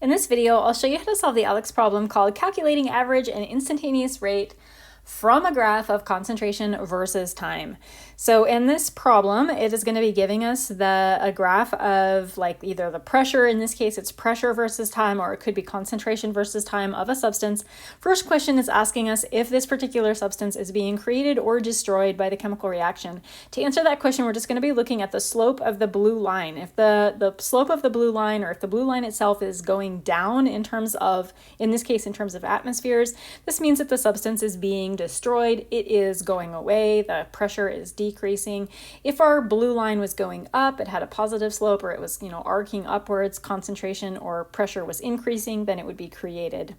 In this video, I'll show you how to solve the ALEKS problem called calculating average and instantaneous rate from a graph of concentration versus time. So in this problem, it is going to be giving us a graph of like either the pressure, in this case it's pressure versus time, or it could be concentration versus time of a substance. First question is asking us if this particular substance is being created or destroyed by the chemical reaction. To answer that question, we're just going to be looking at the slope of the blue line. If the slope of the blue line, or if the blue line itself is going down in terms of, in this case in terms of atmospheres, this means that the substance is being destroyed. It is going away. The pressure is decreasing. If our blue line was going up, it had a positive slope, or it was, arcing upwards, concentration or pressure was increasing, then it would be created.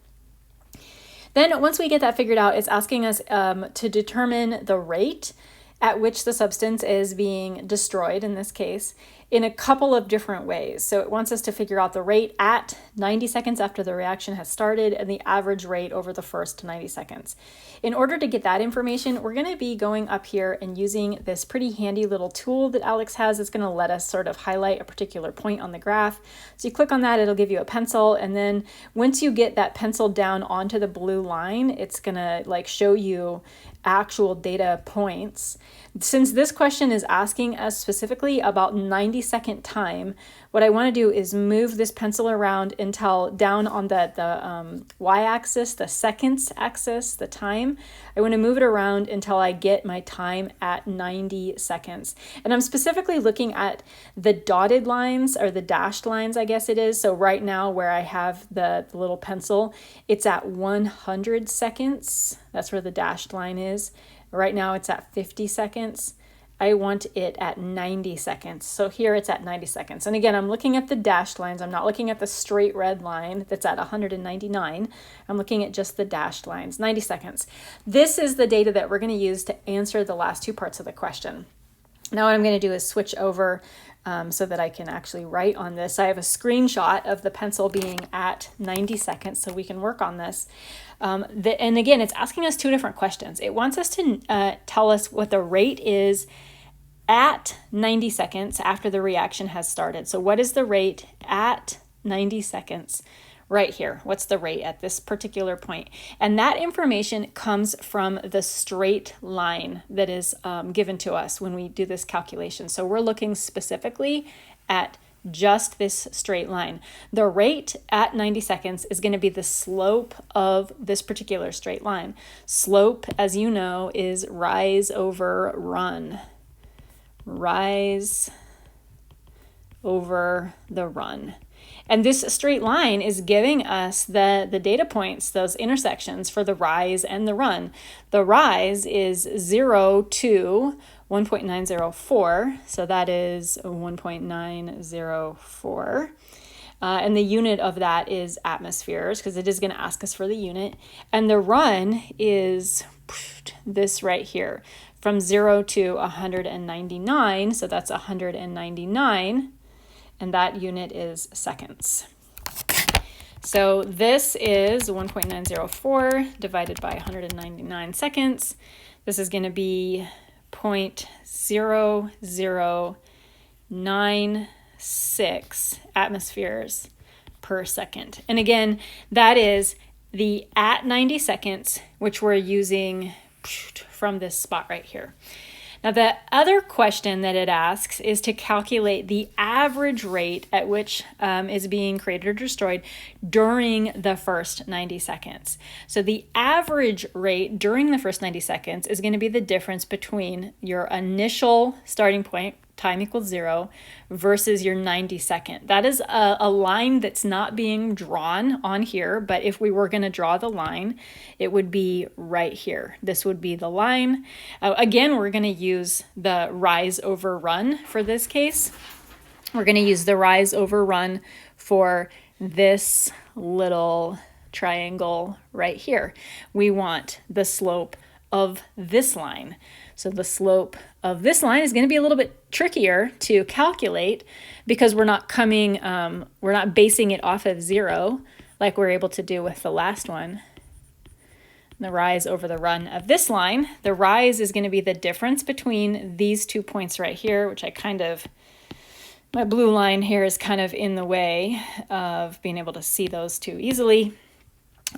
Then once we get that figured out, it's asking us to determine the rate at which the substance is being destroyed, in this case, in a couple of different ways. So it wants us to figure out the rate at 90 seconds after the reaction has started and the average rate over the first 90 seconds. In order to get that information, we're going to be going up here and using this pretty handy little tool that ALEKS has. It's going to let us sort of highlight a particular point on the graph. So you click on that, it'll give you a pencil, and then once you get that pencil down onto the blue line, it's going to show you actual data points. Since this question is asking us specifically about 90-second time, what I want to do is move this pencil around until down on the y-axis, the seconds axis, the time. I want to move it around until I get my time at 90 seconds. And I'm specifically looking at the dotted lines, or the dashed lines, I guess it is. So right now where I have the little pencil, it's at 100 seconds. That's where the dashed line is. Right now it's at 50 seconds. I want it at 90 seconds. So here it's at 90 seconds. And again, I'm looking at the dashed lines. I'm not looking at the straight red line that's at 199. I'm looking at just the dashed lines, 90 seconds. This is the data that we're going to use to answer the last two parts of the question. Now what I'm going to do is switch over so that I can actually write on this. I have a screenshot of the pencil being at 90 seconds, so we can work on this. And again, it's asking us two different questions. It wants us to tell us what the rate is at 90 seconds after the reaction has started. So what is the rate at 90 seconds? Right here, what's the rate at this particular point? And that information comes from the straight line that is given to us when we do this calculation. So we're looking specifically at just this straight line. The rate at 90 seconds is going to be the slope of this particular straight line. Slope, as you know, is rise over run. Rise over the run. And this straight line is giving us the data points, those intersections for the rise and the run. The rise is 0 to 1.904, so that is 1.904. And the unit of that is atmospheres, because it is going to ask us for the unit. And the run is this right here, from 0 to 199, so that's 199. And that unit is seconds. So this is 1.904 divided by 199 seconds. This is going to be 0.0096 atmospheres per second. And again, that is the at 90 seconds, which we're using from this spot right here. Now, the other question that it asks is to calculate the average rate at which is being created or destroyed during the first 90 seconds. So the average rate during the first 90 seconds is going to be the difference between your initial starting point, time equals 0, versus your 90-second. That is a line that's not being drawn on here, but if we were going to draw the line, it would be right here. This would be the line. Again, we're going to use the rise over run for this case. We're going to use the rise over run for this little triangle right here. We want the slope of this line. So the slope of this line is going to be a little bit trickier to calculate because we're not basing it off of 0 like we're able to do with the last one. The rise over the run of this line, the rise is going to be the difference between these 2 points right here, which I kind of My blue line here is kind of in the way of being able to see those two easily.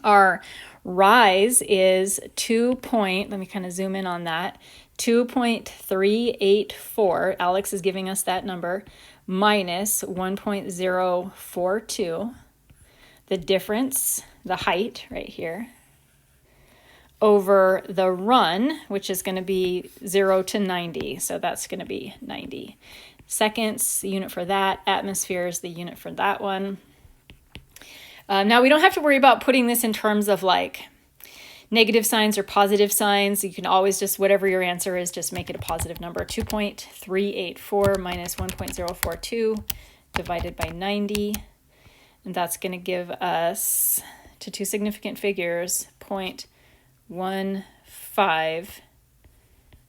Our rise is let me kind of zoom in on that, 2.384. ALEKS is giving us that number, minus 1.042. The difference, the height right here, over the run, which is going to be 0 to 90. So that's going to be 90 seconds, the unit for that. Atmosphere is the unit for that one. Now we don't have to worry about putting this in terms of like negative signs or positive signs. You can always just, whatever your answer is, just make it a positive number. 2.384 minus 1.042 divided by 90. And that's going to give us, to two significant figures, 0.15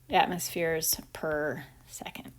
atmospheres per second.